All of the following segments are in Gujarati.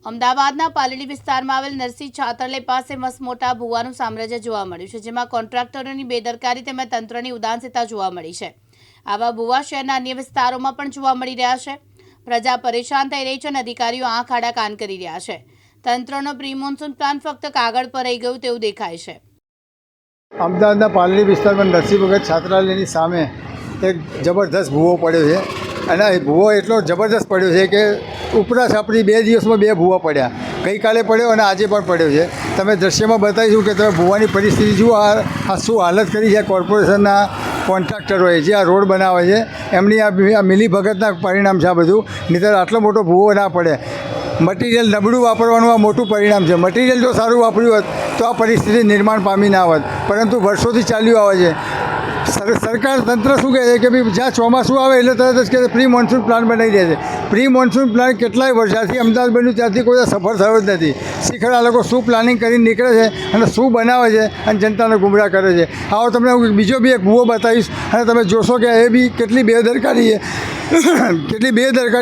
અમદાવાદના પાલડી વિસ્તારમાં આવેલ નરસિંહ છાત્રાલય પાસે મસમોટા ભૂવાનું સામ્રાજ્ય જોવા મળ્યું છે, જેમાં કોન્ટ્રાક્ટરોની બેદરકારી તેમજ તંત્રની ઉદાસીનતા જોવા મળી છે. આવા ભૂવા શહેરના અન્ય વિસ્તારોમાં પણ જોવા મળી રહ્યા છે. પ્રજા પરેશાન થઈ રહી છે અને અધિકારીઓ આંખ આડા કાન કરી રહ્યા છે. તંત્રનો પ્રી મોન્સૂન પ્લાન ફક્ત કાગળ પર રહી ગયું તેવું દેખાય છે. અમદાવાદના પાલડી વિસ્તારમાં નરસિંહ ભગત છાત્રાલયની સામે એક જબરદસ્ત ભૂવો પડ્યો છે અને એ ભૂવો એટલો જબરદસ્ત પડ્યો છે કે ઉપરા છાપરી 2 દિવસમાં 2 ભૂવા પડ્યા. ગઈકાલે પડ્યો અને આજે પણ પડ્યો છે. તમે દ્રશ્યમાં બતાવીશું કે તમે ભૂવાની પરિસ્થિતિ જુઓ. આ શું હાલત કરી છે કોર્પોરેશનના કોન્ટ્રાક્ટરોએ જે આ રોડ બનાવે છે એમની આ મિલીભગતના પરિણામ છે આ બધું. નહીંતર આટલો મોટો ભૂવો ના પડે. મટીરિયલ નબળું વાપરવાનું આ મોટું પરિણામ છે. મટીરિયલ જો સારું વાપર્યું હોત તો આ પરિસ્થિતિ નિર્માણ પામી ના હોત, પરંતુ વર્ષોથી ચાલ્યું આવે છે. સરકાર તંત્ર શું કહે છે કે ભાઈ જ્યાં ચોમાસું આવે એટલે તરત જ કે પ્રી મોન્સૂન પ્લાન બનાવી દે છે. પ્રી મોન્સૂન પ્લાન કેટલાય વર્ષથી અમદાવાદ બન્યું ત્યાંથી કોઈ સફળ થયો જ નથી. શીખર આ લોકો શું પ્લાનિંગ કરીને નીકળે છે અને શું બનાવે છે અને જનતાને ગુમરાહ કરે છે. આવો તમને બીજો બી એક ભૂવો બતાવીશ અને તમે જોશો કે એ બી કેટલી બેદરકારી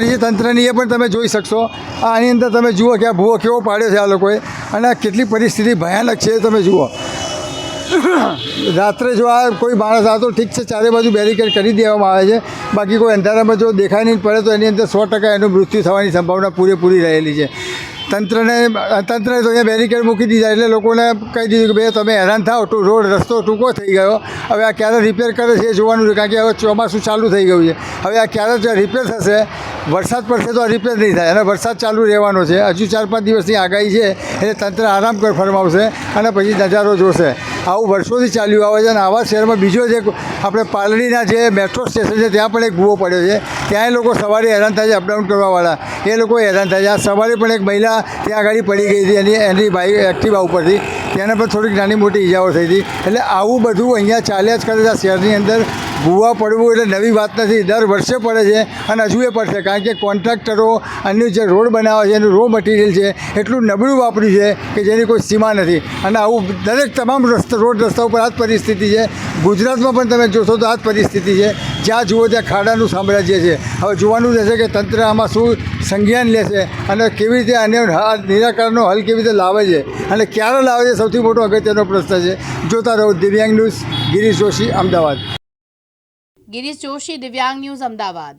છે તંત્રની, એ પણ તમે જોઈ શકશો. આની અંદર તમે જુઓ કે આ ભૂવો કેવો પાડ્યો છે આ લોકોએ અને આ કેટલી પરિસ્થિતિ ભયાનક છે તમે જુઓ. રાત્રે જો આ કોઈ માણસ આવતો ઠીક છે, ચારે બાજુ બેરિકેડ કરી દેવામાં આવે છે, બાકી કોઈ અંધારામાં જો દેખાય નહીં પડે તો એની અંદર 100% એનું મૃત્યુ થવાની સંભાવના પૂરેપૂરી રહેલી છે. તંત્રએ તો અહીંયા બેરિકેડ મૂકી દીધા એટલે લોકોને કહી દીધું કે ભાઈ તમે હેરાન થાઓ, રોડ રસ્તો ટૂંકો થઈ ગયો, હવે આ ક્યારે રિપેર કરે છે એ જોવાનું છે, કારણ કે હવે ચોમાસું ચાલુ થઈ ગયું છે. હવે આ ક્યારે રિપેર થશે, વરસાદ પડશે તો આ રિપેર નહીં થાય અને વરસાદ ચાલુ રહેવાનો છે. હજુ 4-5 દિવસની આગાહી છે એટલે તંત્ર આરામ કર ફરમાવશે અને પછી નજારો જોશે. આવું વર્ષોથી ચાલ્યું આવે છે અને આવા શહેરમાં બીજો જે આપણે પાલડીના જે મેટ્રો સ્ટેશન છે ત્યાં પણ એક ભૂવો પડ્યો છે. ત્યાંય લોકો સવારે હેરાન થાય છે, અપડાઉન કરવાવાળા એ લોકો હેરાન થાય છે. આ સવારે પણ એક મહિલા ત્યાં આગળ પડી ગઈ હતી એની બાઇક એક્ટિવા ઉપરથી, તેને પણ થોડીક નાની મોટી ઈજાઓ થઈ હતી. એટલે આવું બધું અહીંયા ચાલ્યા જ કરે છે આ શહેરની અંદર. ભૂવા પડવું એટલે નવી વાત નથી, દર વર્ષે પડે છે અને હજુ એ પડશે, કારણ કે કોન્ટ્રાક્ટરો અન્ય જે રોડ બનાવે છે એનું રો મટીરિયલ છે એટલું નબળું વાપર્યું છે કે જેની કોઈ સીમા નથી. અને આવું દરેક તમામ રોડ રસ્તા ઉપર આ જ પરિસ્થિતિ છે. ગુજરાતમાં પણ તમે જોશો તો આ જ પરિસ્થિતિ છે. જ્યાં જુઓ ત્યાં ખાડાનું સામ્રાજ્ય છે. હવે જોવાનું રહેશે કે તંત્ર આમાં શું સંજ્ઞાન લેશે અને કેવી રીતે આને નિરાકરણનો હલ કેવી રીતે લાવે છે અને ક્યારે લાવે છે, સૌથી મોટો અગત્યનો પ્રશ્ન છે. જોતા રહો દિવ્યાંગ ન્યૂઝ. ગિરીશ જોશી, અમદાવાદ. ગિરીશ જોશી, દિવ્યાંગ ન્યૂઝ, અમદાવાદ.